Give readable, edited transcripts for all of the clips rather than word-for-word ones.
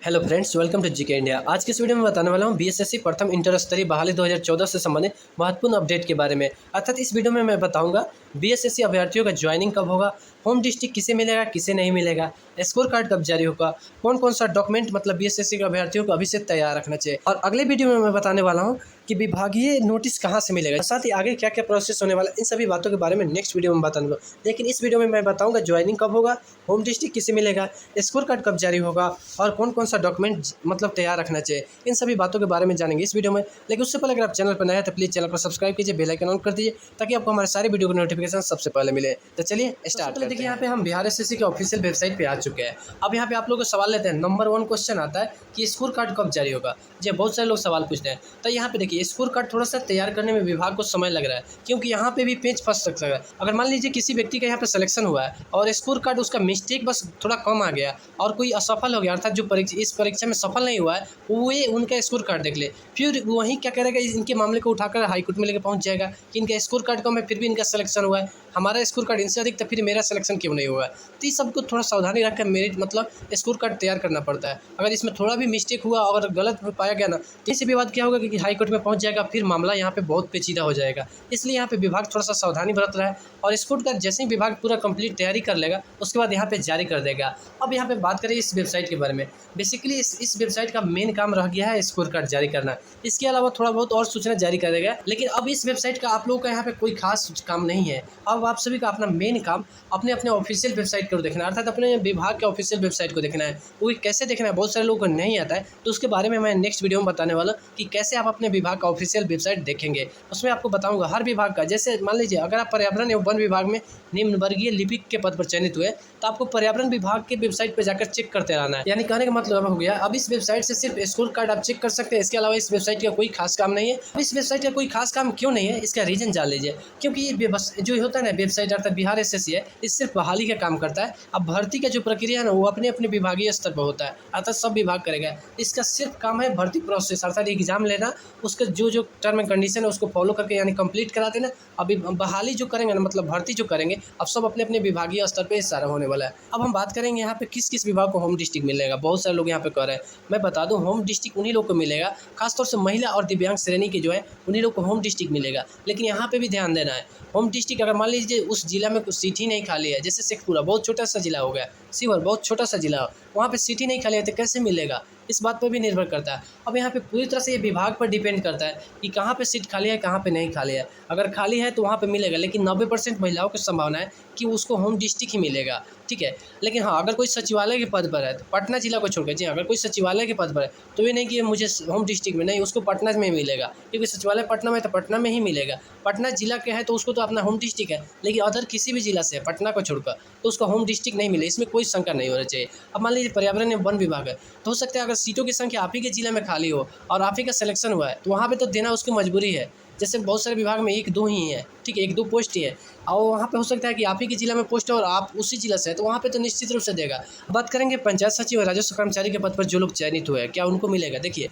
Hello friends, welcome to GK India. आज के इस वीडियो में बताने वाला हूँ बीएसएससी प्रथम इंटर स्तरीय बहाली 2014 से संबंधित महत्वपूर्ण अपडेट के बारे में। अर्थात इस वीडियो में मैं बताऊंगा बीएसएससी अभ्यर्थियों का ज्वाइनिंग कब होगा, होम डिस्ट्रिक्ट किसे मिलेगा किसे नहीं मिलेगा, स्कोर कार्ड कब जारी होगा, कौन कौन सा डॉक्यूमेंट मतलब बीएसएससी के अभ्यर्थियों को अभी से तैयार रखना चाहिए। और अगले वीडियो में मैं बताने वाला हूँ कि विभागीय नोटिस कहाँ से मिलेगा, साथ ही आगे क्या क्या प्रोसेस होने वाला है, इन सभी बातों के बारे में नेक्स्ट वीडियो में बताऊंगा। लेकिन इस वीडियो में मैं बताऊंगा ज्वाइनिंग कब होगा, होम डिस्ट्रिक्ट किसे मिलेगा, स्कोर कार्ड कब जारी होगा और कौन कौन सा डॉक्यूमेंट मतलब तैयार रखना चाहिए। इन सभी बातों के बारे में जानेंगे इस वीडियो में। लेकिन उससे पहले अगर आप चैनल पर नए हैं तो प्लीज़ चैनल को सब्सक्राइब कीजिए, बेल आइकन ऑन कर दीजिए ताकि आपको हमारे सारे वीडियो की नोटिफिकेशन सबसे पहले मिले। तो चलिए स्टार्ट करते हैं। देखिए यहाँ पे हम बिहार एसएससी के ऑफिशियल वेबसाइट पे आ चुके हैं। अब यहाँ पे आप लोगों को सवाल लेते हैं। नंबर 1 क्वेश्चन आता है कि स्कोर कार्ड कब जारी होगा। जी बहुत सारे लोग सवाल पूछते हैं। तो यहाँ पे देखिए स्कोर कार्ड थोड़ा सा तैयार करने में विभाग को समय लग रहा है, क्योंकि यहाँ पे भी पेज फंस सकता है। अगर मान लीजिए किसी व्यक्ति का यहाँ पे सिलेक्शन हुआ है और स्कोर कार्ड उसका मिस्टेक बस थोड़ा कम आ गया और कोई असफल हो गया, अर्थात जो इस परीक्षा में सफल नहीं हुआ है वो उनका स्कोर कार्ड देख ले, फिर वहीं क्या करेगा, इनके मामले को उठाकर हाई कोर्ट में लेकर पहुंच जाएगा कि इनका स्कोर कार्ड कम है फिर भी इनका सिलेक्शन हुआ है, हमारा स्कोर कार्ड इनसे अधिक तो फिर मेरा सिलेक्शन क्यों नहीं हुआ है। तो इस सबको थोड़ा सावधानी रखकर मेरिट मतलब स्कोर कार्ड तैयार करना पड़ता है। अगर इसमें थोड़ा भी मिस्टेक हुआ और गलत पाया गया ना तो इससे विवाद क्या होगा कि हाई कोर्ट में पहुंच जाएगा, फिर मामला यहाँ पे बहुत पेचीदा हो जाएगा। इसलिए यहाँ पे विभाग थोड़ा सा सावधानी बरत रहा है और स्कोर कार्ड जैसे ही विभाग पूरा कंप्लीट तैयारी कर लेगा उसके बाद यहाँ पे जारी कर देगा। अब यहाँ पे बात करें इस वेबसाइट के बारे में। बेसिकली इस वेबसाइट का मेन काम रह गया है स्कोर कार्ड जारी करना। इसके अलावा थोड़ा बहुत और सूचना जारी कर देगा, लेकिन अब इस वेबसाइट का आप लोगों का यहाँ पे कोई खास काम नहीं है। अब आप सभी का अपना मेन काम अपने अपने ऑफिशियल वेबसाइट को देखना है, अर्थात अपने विभाग के ऑफिशियल वेबसाइट को देखना है। वो कैसे देखना है बहुत सारे लोगों को नहीं आता है, तो उसके बारे में मैं नेक्स्ट वीडियो में बताने वाला कि कैसे आप अपने विभाग का ऑफिशियल वेबसाइट देखेंगे। उसमें आपको बताऊंगा हर विभाग का। जैसे मान लीजिए अगर आप पर्यावरण एवं वन विभाग में निम्न वर्गीय लिपिक के पद पर चयनित हुए तो आपको पर्यावरण विभाग के वेबसाइट पर जाकर चेक करते रहना है। यानी कहने का मतलब हो गया अब इस वेबसाइट से सिर्फ स्कोर कार्ड आप चेक कर सकते हैं, इसके अलावा इस वेबसाइट का कोई खास काम नहीं है। अब इस वेबसाइट का कोई खास काम क्यों नहीं है इसका रीजन जान लीजिए। क्योंकि ये बस जो होता है ना वेबसाइट अर्थात बिहार एसएससी है, इस सिर्फ बहाली का काम करता है। अब भर्ती का जो प्रक्रिया है ना वो अपने अपने विभागीय स्तर पर होता है, अर्थात सब विभाग करेगा। इसका सिर्फ काम है भर्ती प्रोसेस अर्थात एग्जाम लेना, उसका जो टर्म एंड कंडीशन है उसको फॉलो करके यानी कंप्लीट करा देना। अभी बहाली जो करेंगे ना मतलब भर्ती जो करेंगे अब सब अपने अपने विभागीय स्तर पे सारा होने वाला है। अब हम बात करेंगे यहाँ पे किस किस विभाग को होम डिस्ट्रिक्ट मिलेगा। बहुत सारे लोग यहाँ पे कह रहे हैं, मैं बता दूं होम डिस्ट्रिक्ट उन्हीं लोग को मिलेगा, खासतौर से महिला और दिव्यांग श्रेणी के जो है उन्हीं लोग को होम डिस्ट्रिक्ट मिलेगा। लेकिन यहाँ पे भी ध्यान देना है, होम डिस्ट्रिक्ट अगर मान लीजिए उस जिला में कुछ सीट ही नहीं खाली है, जैसे शेखपुरा बहुत छोटा सा जिला हो गया, शिवहर बहुत छोटा सा जिला, वहाँ पे सीट ही नहीं खाली है तो कैसे मिलेगा, इस बात पर भी निर्भर करता है। अब यहाँ पे पूरी तरह से ये विभाग पर डिपेंड करता है कि कहाँ पे सीट खाली है कहाँ पे नहीं खाली है। अगर खाली है तो वहाँ पे मिलेगा, लेकिन 90% महिलाओं की संभावना है कि उसको होम डिस्ट्रिक्ट ही मिलेगा, ठीक है। लेकिन हाँ अगर कोई सचिवालय के पद पर है तो पटना जिला को छोड़कर, जी अगर कोई सचिवालय के पद पर है तो ये नहीं कि मुझे होम डिस्ट्रिक्ट में नहीं, उसको पटना में ही मिलेगा, क्योंकि सचिवालय पटना में तो पटना में ही मिलेगा। पटना जिला के है तो उसको तो अपना होम डिस्ट्रिक्ट है, लेकिन अदर किसी भी जिला से है पटना को छोड़कर तो उसका होम डिस्ट्रिक्ट नहीं मिले, इसमें कोई शंका नहीं होना चाहिए। अब मान लीजिए पर्यावरण एवं वन विभाग है तो हो सकता है अगर सीटों की संख्या आप ही के जिले में खाली हो और आप ही का सिलेक्शन हुआ है तो वहाँ पे तो देना उसकी मजबूरी है। जैसे बहुत सारे विभाग में 1-2 ही है, ठीक है, 1-2 पोस्ट ही है और वहाँ पे हो सकता है कि आप ही के जिला में पोस्ट है और आप उसी जिला से है तो वहाँ पे तो निश्चित रूप से देगा। बात करेंगे पंचायत सचिव और राजस्व कर्मचारी के पद पर जो लोग चयनित हुए हैं क्या उनको मिलेगा। देखिए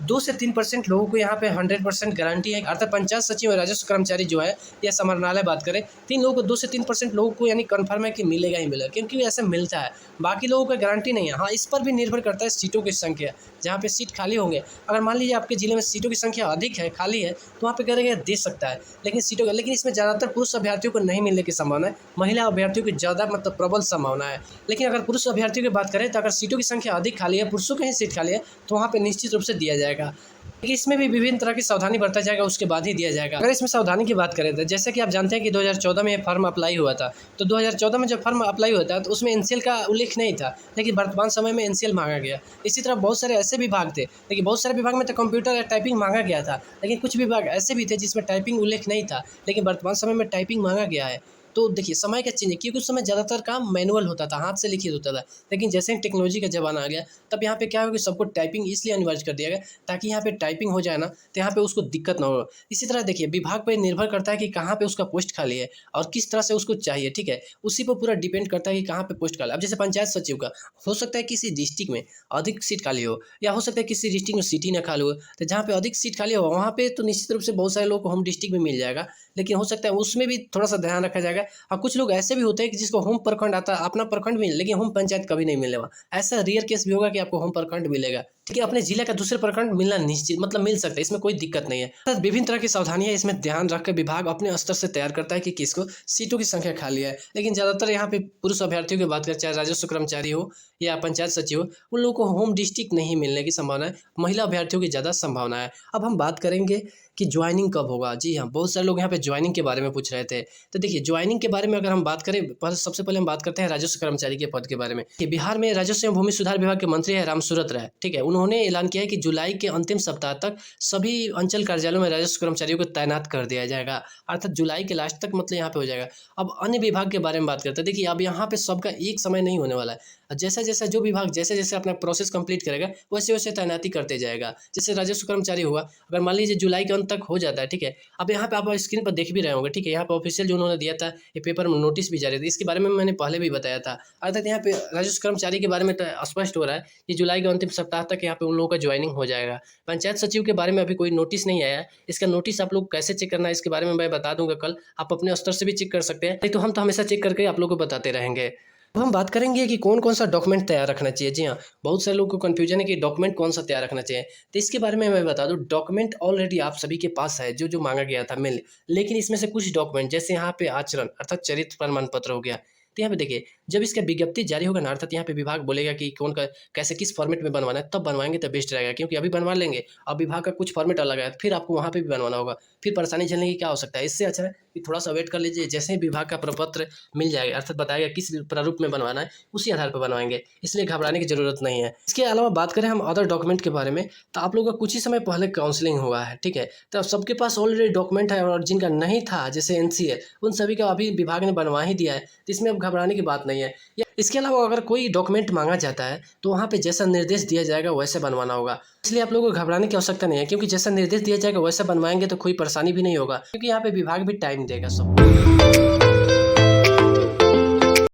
2 से 3% लोगों को यहाँ पे 100% गारंटी है, अर्थात पंचायत सचिव और राजस्व कर्मचारी जो है या समाहरणालय बात करें 3 लोगों को 2 से 3% लोगों को यानी कन्फर्म है कि मिलेगा ही मिलेगा, क्योंकि ऐसा मिलता है। बाकी लोगों को गारंटी नहीं है। हाँ इस पर भी निर्भर करता है सीटों की संख्या, जहाँ पे सीट खाली होंगे। अगर मान लीजिए आपके जिले में सीटों की संख्या अधिक है खाली है तो वहाँ पे करेंगे दे सकता है, लेकिन इसमें ज़्यादातर पुरुष अभ्यर्थियों को नहीं मिलने की संभावना है, महिला अभ्यर्थियों की ज़्यादा मतलब प्रबल संभावना है। लेकिन अगर पुरुष अभ्यर्थियों की बात करें तो अगर सीटों की संख्या अधिक खाली है, पुरुषों की ही सीट खाली है तो वहाँ पे निश्चित रूप से दिया जाएगा। लेकिन इसमें भी विभिन्न तरह की सावधानी बरता जाएगा, उसके बाद ही दिया जाएगा। अगर इसमें सावधानी की बात करें तो जैसे कि आप जानते हैं कि 2014 में ये फॉर्म अप्लाई हुआ था, तो 2014 में जब फॉर्म अप्लाई हुआ था तो उसमें एनसीएल का उल्लेख नहीं था, लेकिन वर्तमान समय में एनसीएल मांगा गया। इसी तरह बहुत सारे ऐसे विभाग थे, लेकिन बहुत सारे विभाग में तो कंप्यूटर या टाइपिंग मांगा गया था, लेकिन कुछ विभाग ऐसे भी थे जिसमें टाइपिंग उल्लेख नहीं था, लेकिन वर्तमान समय में टाइपिंग मांगा गया है। तो देखिए समय का चेंज है, क्योंकि उस समय ज़्यादातर काम मैनुअल होता था, हाथ से लिखित होता था, लेकिन जैसे ही टेक्नोलॉजी का ज़माना आ गया तब यहाँ पे क्या हो कि सबको टाइपिंग इसलिए अनिवार्य कर दिया गया ताकि यहाँ पे टाइपिंग हो जाए ना तो यहाँ पे उसको दिक्कत ना हो। इसी तरह देखिए विभाग पर निर्भर करता है कि कहाँ पे उसका पोस्ट खाली है और किस तरह से उसको चाहिए, ठीक है, उसी पर पूरा डिपेंड करता है कि कहाँ पे पोस्ट खाली। अब जैसे पंचायत सचिव का हो सकता है किसी डिस्ट्रिक्ट में अधिक सीट खाली हो, या हो सकता है किसी डिस्ट्रिक्ट में सीट ही ना खाली हो, तो जहाँ पे अधिक सीट खाली हो वहाँ पे तो निश्चित रूप से बहुत सारे लोग को होम डिस्ट्रिक्ट में मिल जाएगा। लेकिन हो सकता है उसमें भी थोड़ा सा ध्यान रखा जाएगा। और कुछ लोग ऐसे भी होते हैं कि जिसको होम प्रखंड आता है, अपना प्रखंड भी, लेकिन होम पंचायत कभी नहीं मिलेगा। ऐसा रेयर केस भी होगा कि आपको होम प्रखंड मिलेगा, ठीक है। अपने जिले का दूसरे प्रखंड मिलना निश्चित, मतलब मिल सकता है, इसमें कोई दिक्कत नहीं है। अर्थात विभिन्न तरह की सावधानियां इसमें ध्यान रख के विभाग अपने स्तर से तैयार करता है कि किसको सीटों की संख्या खाली है। लेकिन ज़्यादातर यहाँ पे पुरुष अभ्यर्थियों की बात करें, चाहे राजस्व कर्मचारी हो या पंचायत सचिव हो, उन लोगों को होम डिस्ट्रिक्ट नहीं मिलने की संभावना है। महिला अभ्यर्थियों की ज़्यादा संभावना है। अब हम बात करेंगे कि ज्वाइनिंग कब होगा। जी हाँ, बहुत सारे लोग यहाँ पे ज्वाइनिंग के बारे में पूछ रहे थे। तो देखिए, ज्वाइनिंग के बारे में अगर हम बात करें, सबसे पहले हम बात करते हैं राजस्व कर्मचारी के पद के बारे में। कि बिहार में राजस्व एवं भूमि सुधार विभाग के मंत्री है रामसूरत राय, ठीक है। उन्होंने ऐलान किया है कि जुलाई के अंतिम सप्ताह तक सभी अंचल कार्यालयों में राजस्व कर्मचारियों को तैनात कर दिया जाएगा। अर्थात जुलाई के लास्ट तक मतलब यहाँ पे हो जाएगा। अब अन्य विभाग के बारे में बात करते हैं। देखिए, अब यहाँ पे सबका एक समय नहीं होने वाला है। जैसा जैसा जो विभाग जैसे जैसे अपना प्रोसेस कंप्लीट करेगा, वैसे वैसे तैनाती करते जाएगा। जैसे राजस्व कर्मचारी हुआ, अगर मान लीजिए जुलाई के अंत तक हो जाता है, ठीक है। अब यहाँ पे आप स्क्रीन पर देख भी रहे होंगे, ठीक है। यहाँ पे ऑफिशियल जो उन्होंने दिया था, ये पेपर में नोटिस भी जारी थी, इसके बारे में मैंने पहले भी बताया था। अर्थात यहाँ पे राजस्व कर्मचारी के बारे में तो स्पष्ट हो रहा है कि जुलाई के अंतिम सप्ताह तक यहाँ पे उन लोगों का ज्वाइनिंग हो जाएगा। पंचायत सचिव के बारे में अभी कोई नोटिस नहीं आया है। इसका नोटिस आप लोग कैसे चेक करना है, इसके बारे में मैं बता दूंगा कल। आप अपने स्तर से भी चेक कर सकते हैं, नहीं तो हम तो हमेशा चेक करके आप लोगों को बताते रहेंगे। अब हम बात करेंगे कि कौन कौन सा डॉक्यूमेंट तैयार रखना चाहिए। जी हाँ, बहुत सारे लोगों को कन्फ्यूजन है कि डॉक्यूमेंट कौन सा तैयार रखना चाहिए। तो इसके बारे में मैं बता दूं, डॉक्यूमेंट ऑलरेडी आप सभी के पास है, जो जो मांगा गया था मेल। लेकिन इसमें से कुछ डॉक्यूमेंट, जैसे यहाँ पे आचरण अर्थात चरित्र प्रमाण पत्र हो गया, तो यहाँ पे देखिए, जब इसका विज्ञप्ति जारी होगा ना, अर्थात यहाँ पे विभाग बोलेगा कि कौन का कैसे किस फॉर्मेट में बनवाना है, तब बनवाएंगे तो बेस्ट रहेगा। क्योंकि अभी बनवा लेंगे, अब विभाग का कुछ फॉर्मेट अलग है, फिर आपको वहाँ पे भी बनवाना होगा, फिर परेशानी झेलने की क्या हो सकता है। इससे अच्छा है कि थोड़ा सा वेट कर लीजिए। जैसे ही विभाग का प्रपत्र मिल जाएगा, अर्थात बताएगा किस प्रारूप में बनवाना है, उसी आधार पर बनवाएंगे, इसलिए घबराने की जरूरत नहीं है। इसके अलावा बात करें हम अदर डॉक्यूमेंट के बारे में, तो आप लोगों का कुछ ही समय पहले काउंसलिंग हुआ है, ठीक है। तो सबके पास ऑलरेडी डॉक्यूमेंट है, और जिनका नहीं था, जैसे NCL, उन सभी का अभी विभाग ने बनवा ही दिया है, तो इसमें अब घबराने की बात नहीं है। इसके अलावा अगर कोई डॉक्यूमेंट मांगा जाता है, तो वहाँ पे जैसा निर्देश दिया जाएगा वैसे बनवाना होगा। इसलिए आप लोगों को घबराने की आवश्यकता नहीं है, क्योंकि जैसा निर्देश दिया जाएगा वैसे बनवाएंगे तो कोई परेशानी भी नहीं होगा, क्योंकि यहाँ पे विभाग भी टाइम देगा सब।